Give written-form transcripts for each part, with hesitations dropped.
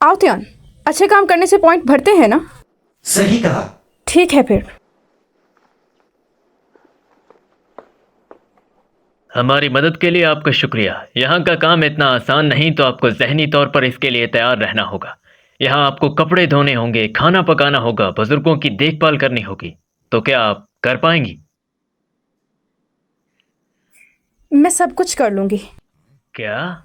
आओ त्यान, अच्छे काम करने से पॉइंट बढ़ते हैं ना। सही कहा। ठीक है फिर। हमारी मदद के लिए आपका शुक्रिया। यहाँ का काम इतना आसान नहीं, तो आपको ज़हनी तौर पर इसके लिए तैयार रहना होगा। यहाँ आपको कपड़े धोने होंगे, खाना पकाना होगा, बुजुर्गों की देखभाल करनी होगी। तो क्या आप कर पाएंगी? मैं सब कुछ कर लूंगी। क्या?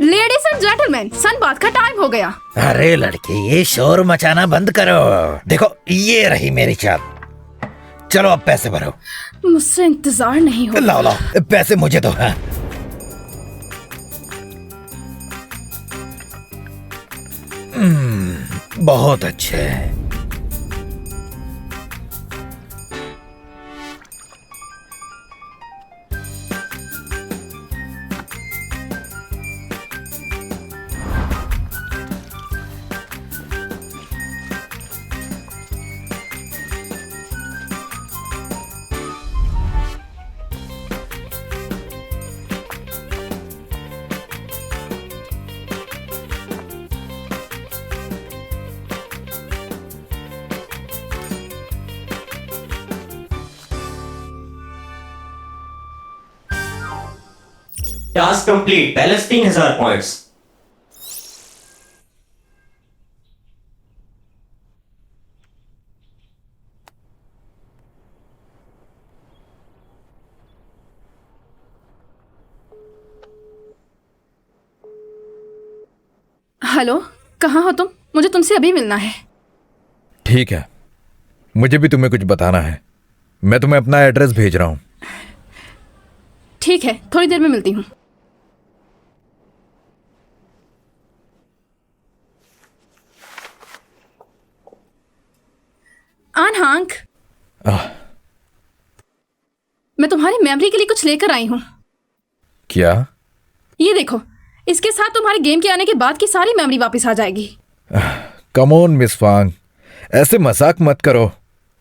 लेडीज एंड जेंटलमैन, सनबाथ का टाइम हो गया। अरे लड़की, ये शोर मचाना बंद करो। देखो, ये रही मेरी चाल। चलो अब पैसे भरो। मुझसे इंतजार नहीं हो। लाओ लाओ, पैसे मुझे दो। हाँ। बहुत अच्छे। Task complete, balance 3000 points. Hello, कहाँ हो तुम? मुझे तुमसे अभी मिलना है। ठीक है, मुझे भी तुम्हें कुछ बताना है। मैं तुम्हें अपना एड्रेस भेज रहा हूँ। ठीक है, थोड़ी देर में मिलती हूँ। आनहांक, मैं तुम्हारी मेमोरी के लिए कुछ लेकर आई हूँ। क्या? ये देखो, इसके साथ तुम्हारे गेम के आने के बाद की सारी मेमोरी वापस आ जाएगी। कम ऑन मिस फांग, ऐसे मजाक मत करो।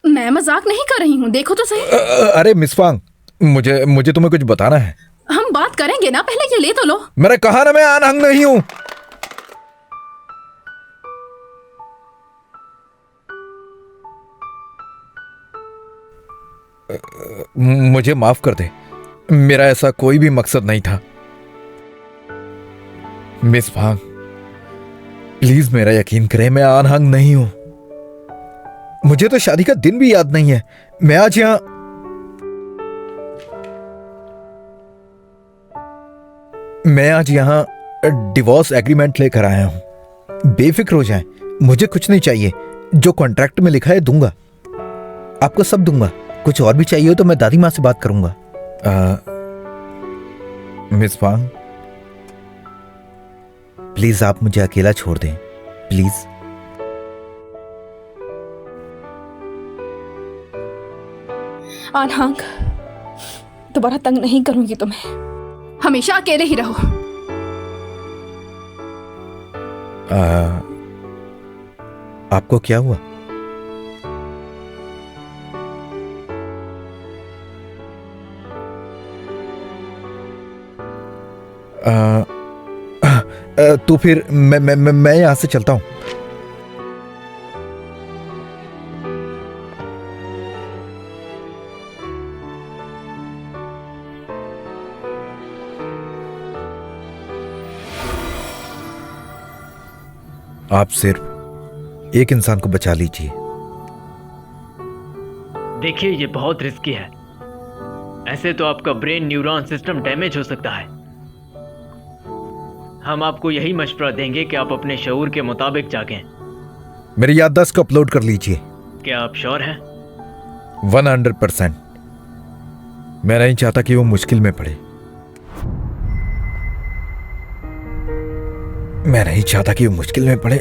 मैं मजाक नहीं कर रही हूँ, देखो तो सही। अरे मिस फांग, मुझे तुम्हें कुछ बताना है। हम बात करेंगे ना, पहले ये ले तो लो। मैंने कहा ना, मैं अनहंग नहीं हूं। मुझे माफ कर दे, मेरा ऐसा कोई भी मकसद नहीं था। मिस फांग, प्लीज मेरा यकीन करें, मैं अनहंग नहीं हूं। मुझे तो शादी का दिन भी याद नहीं है। मैं आज यहां डिवोर्स एग्रीमेंट लेकर आया हूं। बेफिक्र हो जाएं, मुझे कुछ नहीं चाहिए। जो कॉन्ट्रैक्ट में लिखा है दूंगा, आपको सब दूंगा। कुछ और भी चाहिए हो तो मैं दादी माँ से बात करूंगा। मिस फांग, प्लीज आप मुझे अकेला छोड़ दें, प्लीज। आनहांक, दोबारा तंग नहीं करूंगी तुम्हें। हमेशा अकेले ही रहो। आपको क्या हुआ? तो फिर मैं यहां से चलता हूं। आप सिर्फ एक इंसान को बचा लीजिए। देखिए, ये बहुत रिस्की है। ऐसे तो आपका ब्रेन न्यूरॉन सिस्टम डैमेज हो सकता है। हम आपको यही मशवरा देंगे कि आप अपने शऊर के मुताबिक जागें। मेरी याददाश्त को अपलोड कर लीजिए। क्या आप श्योर हैं? 100%। मैं नहीं चाहता कि वो मुश्किल में पड़े। मैं नहीं चाहता कि वो मुश्किल में पड़े।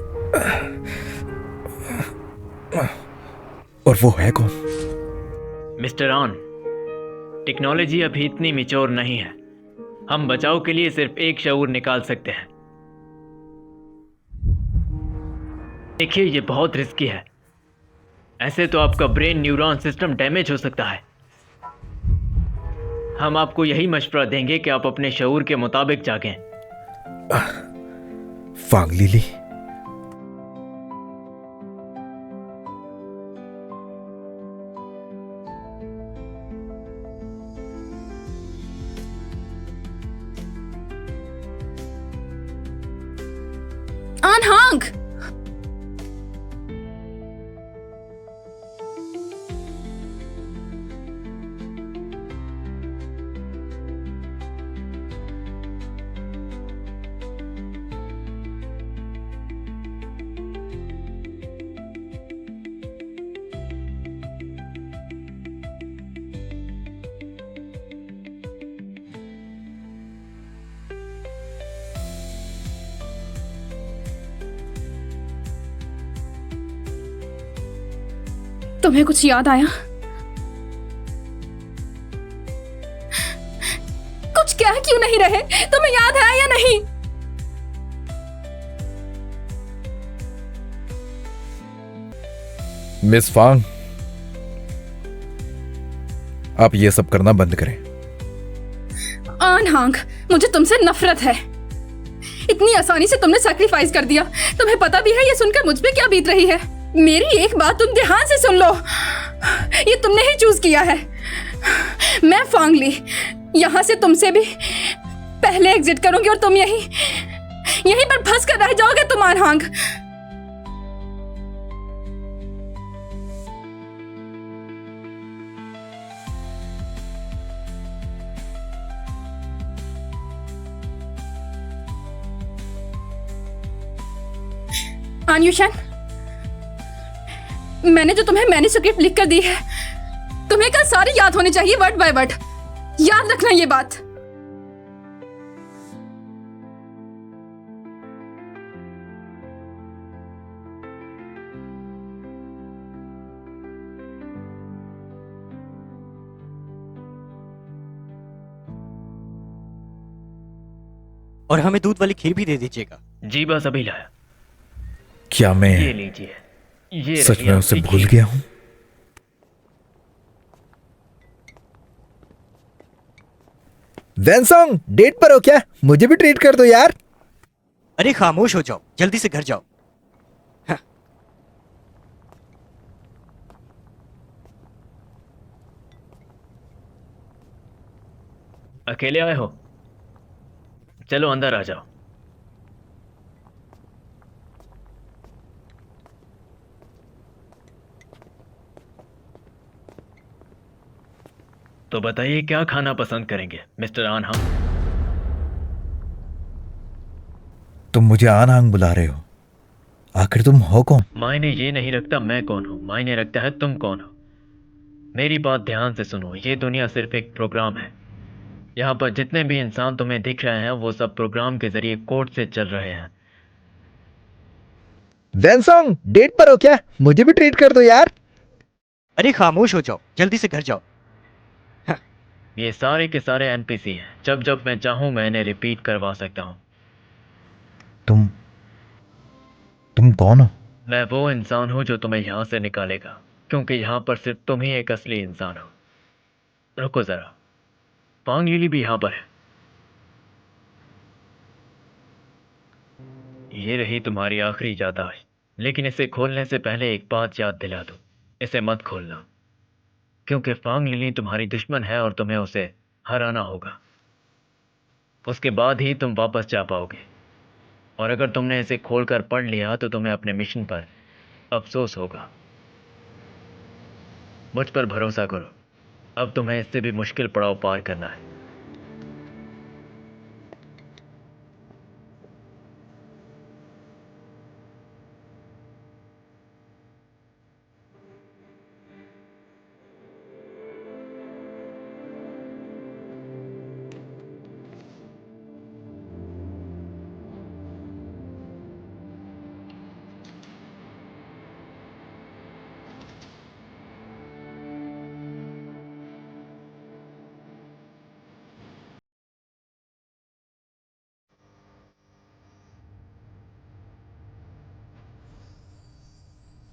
और वो है कौन? मिस्टर ऑन, टेक्नोलॉजी अभी इतनी मैच्योर नहीं है। हम बचाव के लिए सिर्फ एक शऊर निकाल सकते हैं। देखिए, ये बहुत रिस्की है। ऐसे तो आपका ब्रेन न्यूरॉन सिस्टम डैमेज हो सकता है। हम आपको यही मशवरा देंगे कि आप अपने शऊर के मुताबिक जागें। फांग लिली, आनहांग, तुम्हें कुछ याद आया? कुछ कह क्यों नहीं रहे? तुम्हें याद है या नहीं? मिस फांग, आप ये सब करना बंद करें। आनहांग, मुझे तुमसे नफरत है। इतनी आसानी से तुमने सैक्रिफाइस कर दिया। तुम्हें पता भी है ये सुनकर मुझ पे क्या बीत रही है। मेरी एक बात तुम ध्यान से सुन लो, ये तुमने ही चूज किया है। मैं फांगली यहां से तुमसे भी पहले एग्जिट करूंगी और तुम यहीं पर फंस कर रह जाओगे तुम आनहांग। आन्युशन, मैंने जो तुम्हें मैन्युस्क्रिप्ट लिख कर दी है, तुम्हें कल सारी याद होनी चाहिए, वर्ड बाय वर्ड। याद रखना ये बात। और हमें दूध वाली खीर भी दे दीजिएगा। जी बस अभी लाया। क्या ये मैं लीजिए। ये सच रही में उसे आपकी भूल खीर। गया हूं? वैनसोंग, डेट पर हो क्या? मुझे भी ट्रीट कर दो यार। अरे खामोश हो जाओ, जल्दी से घर जाओ। अकेले आए हो? चलो अंदर आ जाओ। तो बताइए क्या खाना पसंद करेंगे मिस्टर आनहा? तुम मुझे आनहांग बुला रहे हो, आखिर तुम हो कौन? मायने ये नहीं रखता मैं कौन हूँ, मायने रखता है तुम कौन हो। मेरी बात ध्यान से सुनो, ये दुनिया सिर्फ एक प्रोग्राम है। यहाँ पर जितने भी इंसान तुम्हें दिख रहे हैं वो सब प्रोग्राम के जरिए कोड से चल रहे हैं। वैनसोंग, डेट पर हो क्या? मुझे भी ट्रीट कर दो यार। अरे खामोश हो जाओ, जल्दी से घर जाओ। ये सारे के सारे एनपीसी हैं, जब जब मैं चाहूँ मैं इन्हें रिपीट करवा सकता हूँ। तुम कौन हो? मैं वो इंसान हूँ जो तुम्हें यहाँ से निकालेगा, क्योंकि यहाँ पर सिर्फ तुम ही एक असली इंसान हो। रुको जरा, पांग यूली भी यहाँ पर है। ये रही तुम्हारी आखिरी याददाश्त, लेकिन इसे खोलने से पहले एक बात याद दिला दूं, इसे मत खोलना, क्योंकि फांग लिली तुम्हारी दुश्मन है और तुम्हें उसे हराना होगा। उसके बाद ही तुम वापस जा पाओगे, और अगर तुमने इसे खोलकर पढ़ लिया तो तुम्हें अपने मिशन पर अफसोस होगा। मुझ पर भरोसा करो, अब तुम्हें इससे भी मुश्किल पड़ाव पार करना है।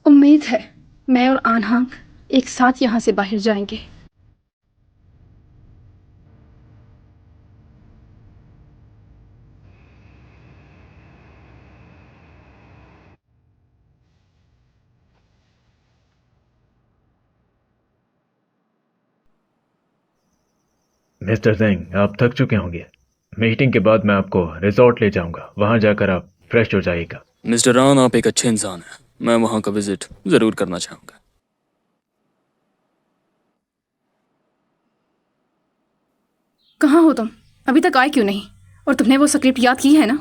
उम्मीद है मैं और आनहांग एक साथ यहाँ से बाहर जाएंगे। मिस्टर सिंह, आप थक चुके होंगे। मीटिंग के बाद मैं आपको रिजॉर्ट ले जाऊंगा, वहां जाकर आप फ्रेश हो जाइएगा। मिस्टर रान, आप एक अच्छे इंसान हैं। मैं वहाँ का विजिट ज़रूर करना चाहूँगा। कहाँ हो तुम? अभी तक आए क्यों नहीं? और तुमने वो स्क्रिप्ट याद की है ना?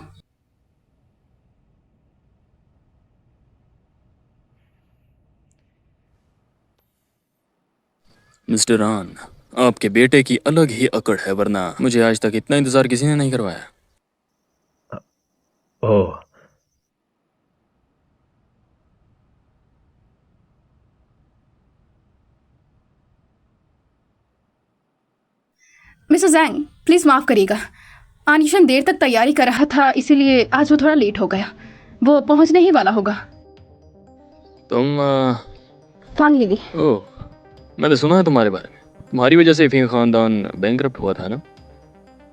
मिस्टर रान, आपके बेटे की अलग ही अकड़ है, वरना मुझे आज तक इतना इंतज़ार किसी ने नहीं करवाया। ओह, मिस्टर जैंग, प्लीज माफ करिएगा। आनिशन देर तक तैयारी कर रहा था, इसीलिए आज वो थोड़ा लेट हो गया। वो पहुंचने ही वाला होगा। तुम फांग लीली। ओह, मैंने सुना है तुम्हारे बारे में। तुम्हारी वजह से फिंग खानदान बैंकरप्ट हुआ था ना।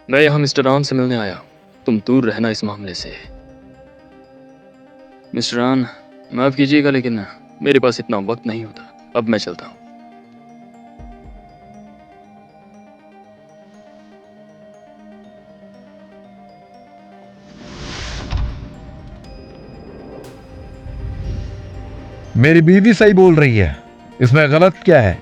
मैं यहाँ मिस्टर रान से मिलने आया हूँ। तुम दूर रहना इस मामले से। मिस्टर रान, माफ़ कीजिएगा, लेकिन मेरे पास इतना वक्त नहीं होता। अब मैं चलता हूँ। मेरी बीवी सही बोल रही है, इसमें गलत क्या है?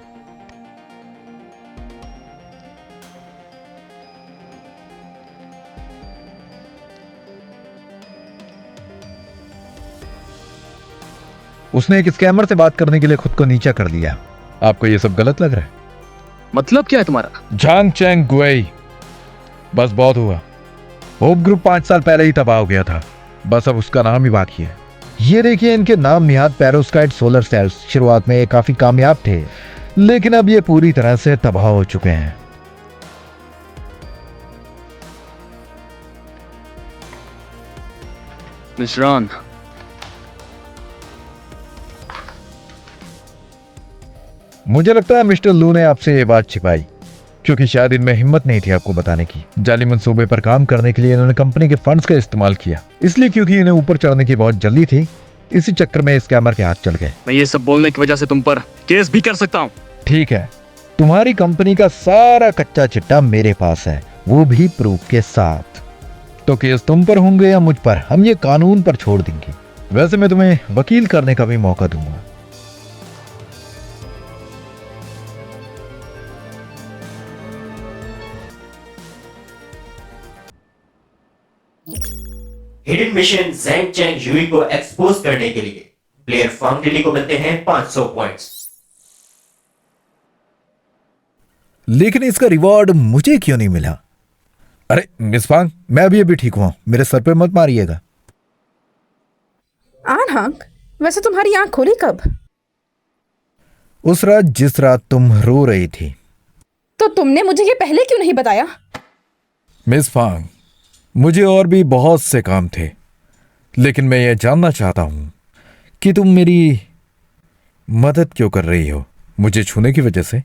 उसने एक स्कैमर से बात करने के लिए खुद को नीचा कर दिया। आपको ये सब गलत लग रहा है? मतलब क्या है तुम्हारा? झांग चैंग गुई। बस बहुत हुआ। होप ग्रुप 5 साल पहले ही तबाह हो गया था। बस अब उसका नाम ही बाकी है। ये देखिए, इनके नाम निहाद पेरोस्काइट सोलर सेल्स शुरुआत में काफी कामयाब थे, लेकिन अब ये पूरी तरह से तबाह हो चुके हैं। मिस्टर रान, मुझे लगता है मिस्टर लू ने आपसे ये बात छिपाई, क्योंकि शायद इनमें हिम्मत नहीं थी आपको बताने की। जाली मंसूबे पर काम करने के लिए इन्होंने कंपनी के फंड्स का इस्तेमाल किया, इसलिए क्योंकि इन्हें ऊपर चढ़ने की बहुत जल्दी थी। इसी चक्कर में स्कैमर के हाथ चल गए। मैं ये सब बोलने की वजह से तुम पर केस भी कर सकता हूँ। ठीक है, तुम्हारी कंपनी का सारा कच्चा चिट्टा मेरे पास है, वो भी प्रूफ के साथ। तो केस तुम पर होंगे या मुझ पर, हम ये कानून पर छोड़ देंगे। वैसे मैं तुम्हें वकील करने का भी मौका दूंगा। हिडन मिशन ज़ैंग चैंग यूई को एक्सपोज करने के लिए प्लेयर फांग लिली को मिलते हैं 500 पॉइंट्स। लेकिन इसका रिवॉर्ड मुझे क्यों नहीं मिला? अरे मिस फांग, मैं अभी ठीक हुआ, मेरे सर पे मत मारिएगा। आन हांग, वैसे तुम्हारी आंख खोली कब? उस रात जिस रात तुम रो रही थी। तो तुमने मुझे ये पहले क्यों नहीं बताया? मिस फांग, मुझे और भी बहुत से काम थे, लेकिन मैं ये जानना चाहता हूं कि तुम मेरी मदद क्यों कर रही हो? मुझे छूने की वजह से,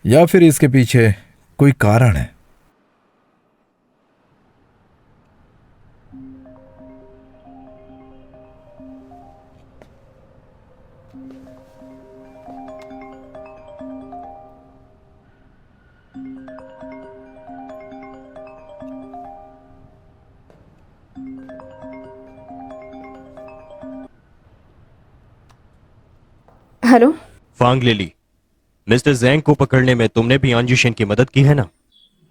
या फिर इसके पीछे कोई कारण है? हेलो फांग लिली, मिस्टर ज़ैंग को पकड़ने में तुमने भी आंजुशन की मदद की है ना?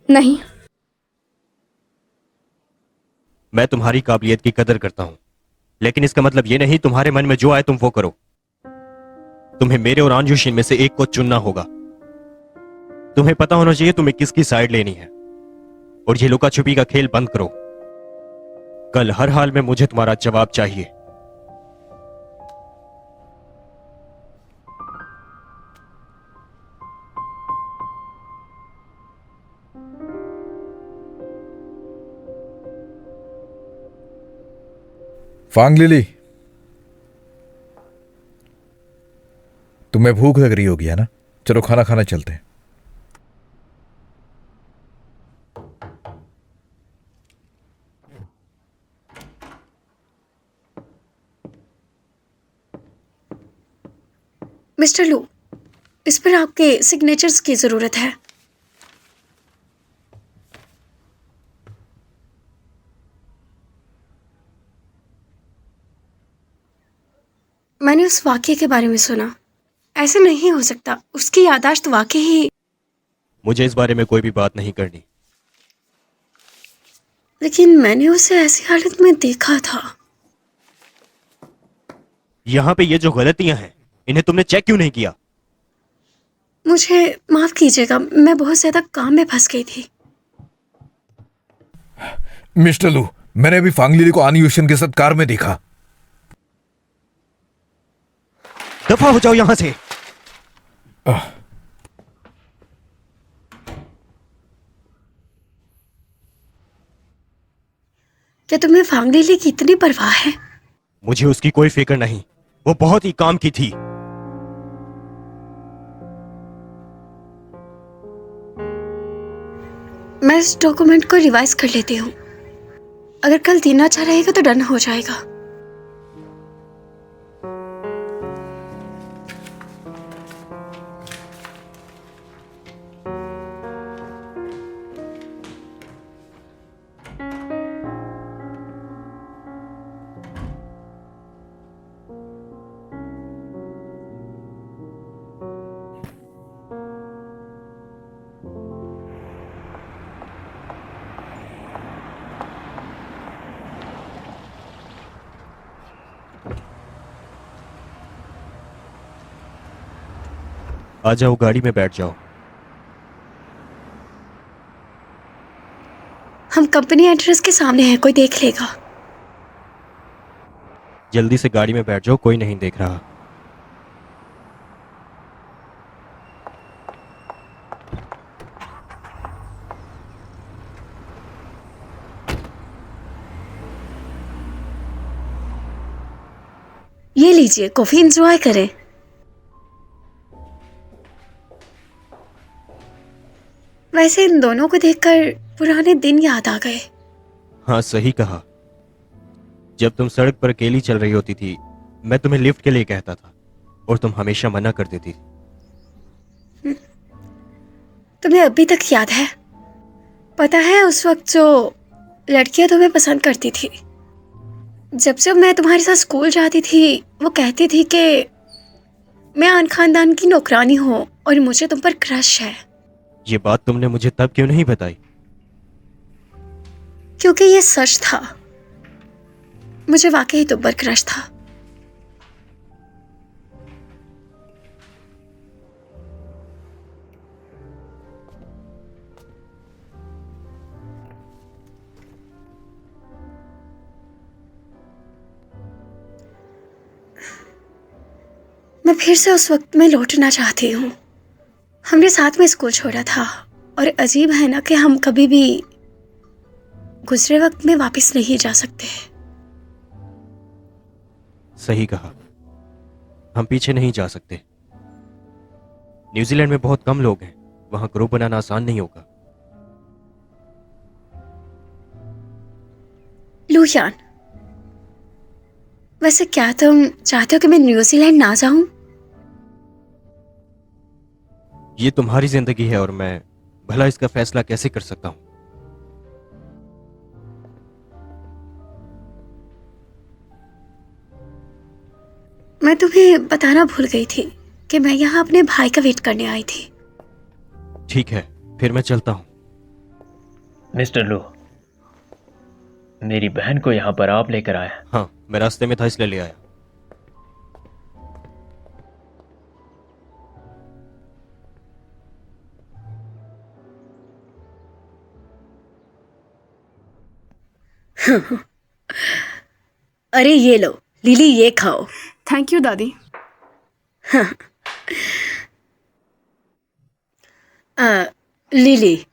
नहीं। मैं तुम्हारी काबिलियत की कदर करता हूं, लेकिन इसका मतलब यह नहीं तुम्हारे मन में जो आए तुम वो करो। तुम्हें मेरे और आंजुशन में से एक को चुनना होगा। तुम्हें पता होना चाहिए तुम्हें किसकी साइड लेनी है, और ये लुका छुपी का खेल बंद करो। कल हर हाल में मुझे तुम्हारा जवाब चाहिए। फांग लिली, तुम्हें भूख लग रही होगी है ना? चलो खाना खाना चलते हैं। मिस्टर लू, इस पर आपके सिग्नेचर्स की जरूरत है। मैंने उस वाकये के बारे में सुना। ऐसे नहीं हो सकता, उसकी याददाश्त वाकई ही। मुझे इस बारे में कोई भी बात नहीं करनी। लेकिन मैंने उसे ऐसी हालत में देखा था। यहाँ पे ये जो गलतियां हैं, इन्हें तुमने चेक क्यों नहीं किया? मुझे माफ कीजिएगा, मैं बहुत ज्यादा काम में फंस गई थी। मिस्टर लू, मैंने अभी फांग लिली को आनी यूशन के साथ कार में देखा। दफा हो जाओ यहां से। क्या तुम्हें फांग लिली की इतनी परवाह है? मुझे उसकी कोई फिक्र नहीं, वो बहुत ही काम की थी। मैं इस डॉक्यूमेंट को रिवाइज कर लेती हूँ। अगर कल दिन अच्छा रहेगा तो डन हो जाएगा। आ जाओ, गाड़ी में बैठ जाओ। हम कंपनी एड्रेस के सामने हैं, कोई देख लेगा। जल्दी से गाड़ी में बैठ जाओ, कोई नहीं देख रहा। ये लीजिए, कॉफी एंजॉय करें। वैसे इन दोनों को देखकर पुराने दिन याद आ गए। हाँ, सही कहा। जब तुम सड़क पर अकेली चल रही होती थी, मैं तुम्हें लिफ्ट के लिए कहता था और तुम हमेशा मना कर देती थी। तुम्हें अभी तक याद है? पता है उस वक्त जो लड़कियां तुम्हें पसंद करती थी, जब जब मैं तुम्हारे साथ स्कूल जाती थी, वो कहती थी कि मैं आन खानदान की नौकरानी हूँ और मुझे तुम पर क्रश है। ये बात तुमने मुझे तब क्यों नहीं बताई? क्योंकि ये सच था। मुझे वाकई तुम पर क्रश था। मैं फिर से उस वक्त में लौटना चाहती हूँ। हमने साथ में स्कूल छोड़ा था और अजीब है ना कि हम कभी भी गुजरे वक्त में वापस नहीं जा सकते। सही कहा, हम पीछे नहीं जा सकते। न्यूजीलैंड में बहुत कम लोग हैं, वहां ग्रुप बनाना आसान नहीं होगा। लूयान, वैसे क्या तुम चाहते हो कि मैं न्यूजीलैंड ना जाऊं? ये तुम्हारी जिंदगी है और मैं भला इसका फैसला कैसे कर सकता हूं? मैं तुम्हें बताना भूल गई थी कि मैं यहाँ अपने भाई का वेट करने आई थी। ठीक है, फिर मैं चलता हूं। मिस्टर लू, मेरी बहन को यहाँ पर आप लेकर आया। हाँ, मैं रास्ते में था इसलिए ले आया। अरे ये लो लिली, ये खाओ। थैंक यू दादी। लिली,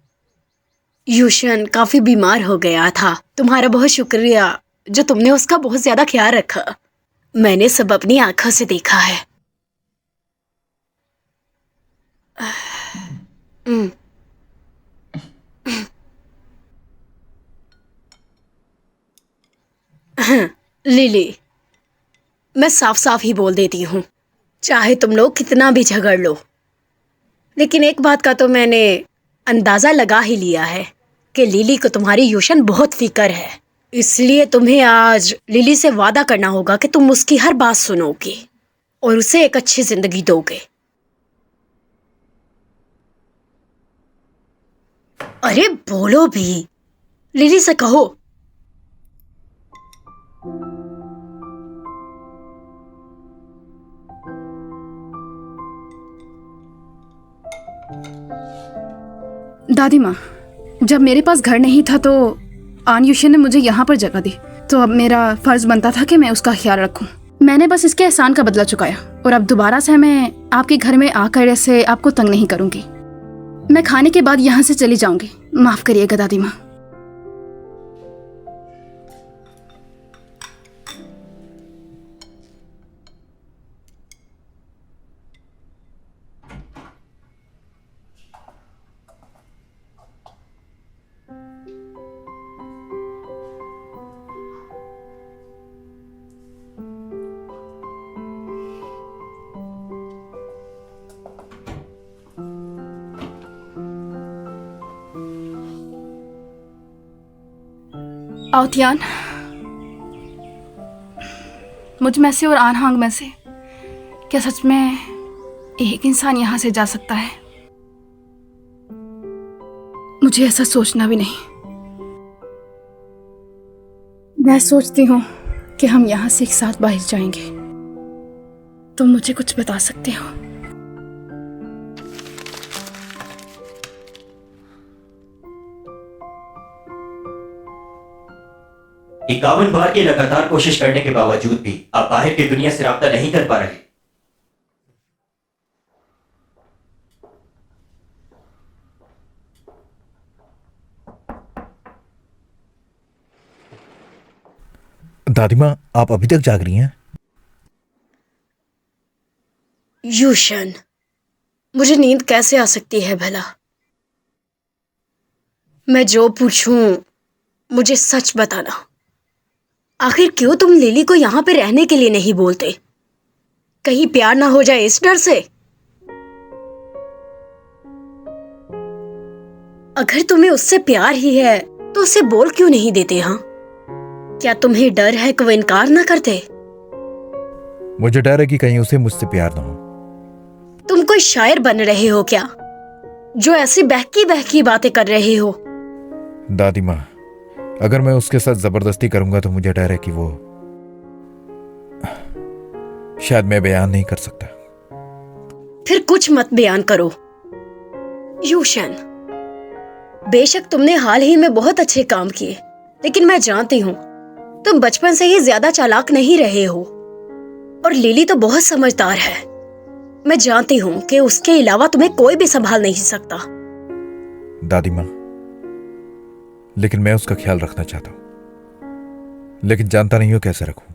यूशन काफी बीमार हो गया था। तुम्हारा बहुत शुक्रिया जो तुमने उसका बहुत ज्यादा ख्याल रखा। मैंने सब अपनी आंखों से देखा है। लिली, मैं साफ साफ ही बोल देती हूँ, चाहे तुम लोग कितना भी झगड़ लो, लेकिन एक बात का तो मैंने अंदाजा लगा ही लिया है कि लिली को तुम्हारी यूशन बहुत फिक्र है। इसलिए तुम्हें आज लिली से वादा करना होगा कि तुम उसकी हर बात सुनोगी। और उसे एक अच्छी जिंदगी दोगे। अरे बोलो भी, लिली से कहो। दादी माँ, जब मेरे पास घर नहीं था तो आन्युषी ने मुझे यहाँ पर जगह दी, तो अब मेरा फर्ज बनता था कि मैं उसका ख्याल रखूं। मैंने बस इसके एहसान का बदला चुकाया और अब दोबारा से मैं आपके घर में आकर ऐसे आपको तंग नहीं करूंगी। मैं खाने के बाद यहाँ से चली जाऊंगी। माफ करिएगा दादी माँ। आउतियान, मुझ में से और आनहांग में से क्या सच में एक इंसान यहाँ से जा सकता है? मुझे ऐसा सोचना भी नहीं। मैं सोचती हूँ कि हम यहाँ से एक साथ बाहर जाएंगे। तुम मुझे कुछ बता सकते हो? इक्यावन बार की लगातार कोशिश करने के बावजूद भी आप बाहर की दुनिया से राब्ता नहीं कर पा रहे। दादी माँ, आप अभी तक जाग रही हैं? यूशन, मुझे नींद कैसे आ सकती है भला? मैं जो पूछूं मुझे सच बताना। आखिर क्यों तुम लिली को यहाँ पे रहने के लिए नहीं बोलते? कहीं प्यार ना हो जाए इस डर से? अगर तुम्हें उससे प्यार ही है तो उसे बोल क्यों नहीं देते? हाँ, क्या तुम्हें डर है कि वो इनकार ना करते? मुझे डर है कि कहीं उसे मुझसे प्यार ना हो। तुम कोई शायर बन रहे हो क्या, जो ऐसी बहकी बहकी बातें कर रहे हो? दादी माँ, अगर मैं उसके साथ जबरदस्ती करूंगा तो मुझे डर है कि वो शायद मैं बयान नहीं कर सकता। फिर कुछ मत बयान करो यूशन। बेशक तुमने हाल ही में बहुत अच्छे काम किए, लेकिन मैं जानती हूँ तुम बचपन से ही ज्यादा चालाक नहीं रहे हो। और लिली तो बहुत समझदार है। मैं जानती हूँ कि उसके अलावा तुम्हें कोई भी संभाल नहीं सकता। दादी माँ, लेकिन मैं उसका ख्याल रखना चाहता हूं, लेकिन जानता नहीं हूं कैसे रखूं।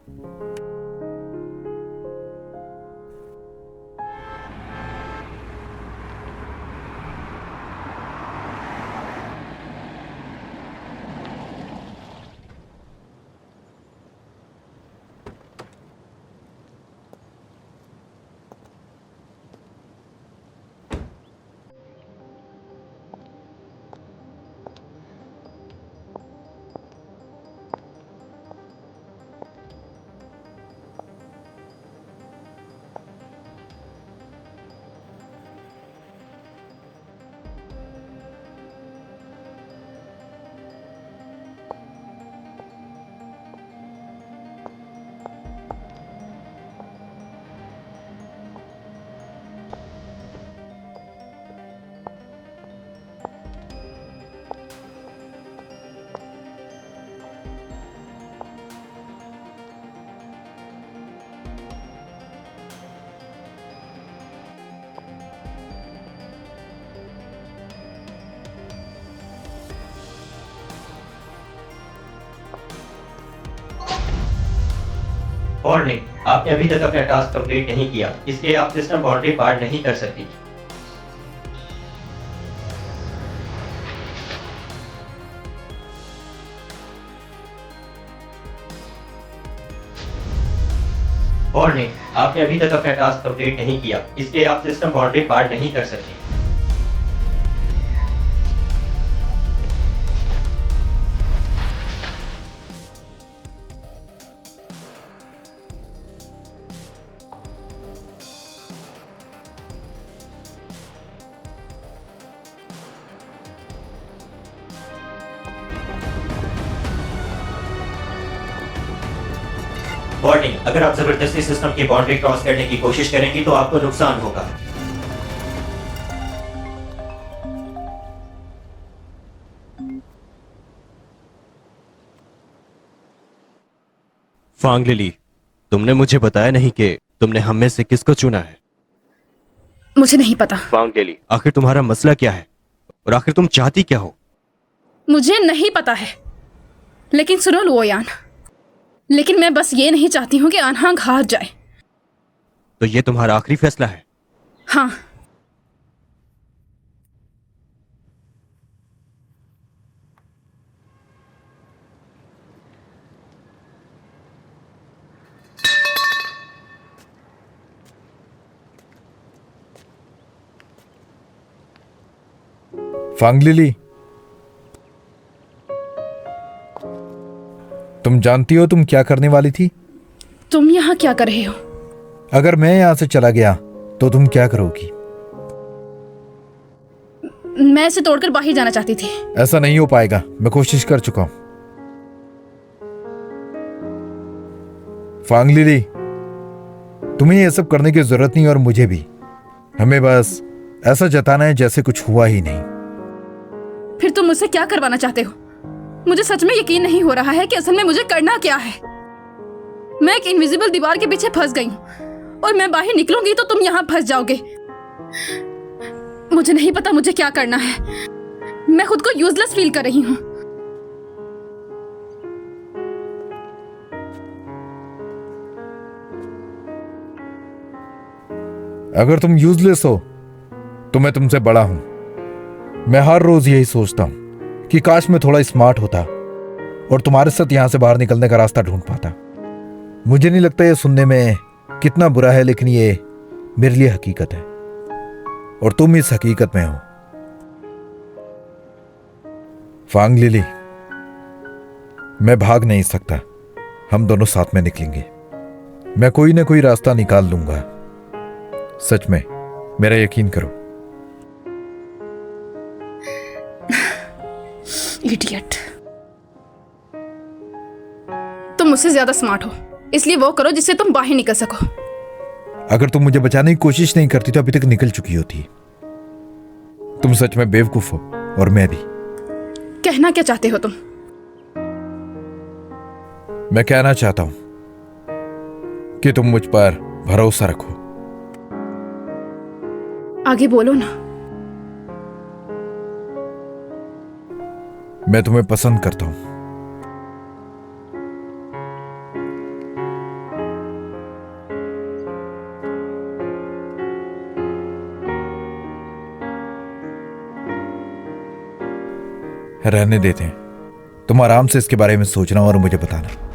और नहीं, आपने अभी तक अपना टास्क कंप्लीट नहीं किया, इसलिए आप सिस्टम बाउंड्री पार नहीं कर सकती। और नहीं, आपने अभी तक अपना टास्क कंप्लीट नहीं किया, इसलिए आप सिस्टम बाउंड्री पार नहीं कर सकती। वार्निंग, अगर आप जबरदस्ती सिस्टम की बाउंड्री क्रॉस करने की कोशिश करेंगी तो आपको नुकसान होगा। फांग लिली, तुमने मुझे बताया नहीं कि तुमने हम में से किसको चुना है। मुझे नहीं पता। फांग लिली, आखिर तुम्हारा मसला क्या है और आखिर तुम चाहती क्या हो? मुझे नहीं पता है, लेकिन सुनो लुओयान, लेकिन मैं बस ये नहीं चाहती हूं कि अनहांग हार जाए। तो ये तुम्हारा आखिरी फैसला है? हाँ। फांग लिली, तुम जानती हो तुम क्या करने वाली थी? तुम यहाँ क्या कर रहे हो? अगर मैं यहां से चला गया तो तुम क्या करोगी? मैं इसे तोड़कर बाहर जाना चाहती थी। ऐसा नहीं हो पाएगा, मैं कोशिश कर चुका हूं। फांग लिली, तुम्हें यह सब करने की जरूरत नहीं और मुझे भी। हमें बस ऐसा जताना है जैसे कुछ हुआ ही नहीं। फिर तुम मुझसे क्या करवाना चाहते हो? मुझे सच में यकीन नहीं हो रहा है कि असल में मुझे करना क्या है। मैं एक इनविजिबल दीवार के पीछे फंस गई हूँ और मैं बाहर निकलूंगी तो तुम यहाँ फंस जाओगे। मुझे नहीं पता मुझे क्या करना है। मैं खुद को यूजलेस फील कर रही हूँ। अगर तुम यूजलेस हो तो मैं तुमसे बड़ा हूं। मैं हर रोज यही सोचता हूं कि काश मैं थोड़ा स्मार्ट होता और तुम्हारे साथ यहां से बाहर निकलने का रास्ता ढूंढ पाता। मुझे नहीं लगता ये सुनने में कितना बुरा है, लेकिन ये मेरे लिए हकीकत है और तुम इस हकीकत में हो। फांग लिली, मैं भाग नहीं सकता। हम दोनों साथ में निकलेंगे। मैं कोई ना कोई रास्ता निकाल लूंगा। सच में, मेरा यकीन करो। इडियट। तुम मुझसे ज्यादा स्मार्ट हो, इसलिए वो करो जिससे तुम बाहर निकल सको। अगर तुम मुझे बचाने की कोशिश नहीं करती तो अभी तक निकल चुकी होती। तुम सच में बेवकूफ हो और मैं भी। कहना क्या चाहते हो तुम? मैं कहना चाहता हूं कि तुम मुझ पर भरोसा रखो। आगे बोलो ना। मैं तुम्हें पसंद करता हूं। रहने देते हैं। तुम आराम से इसके बारे में सोचना और मुझे बताना।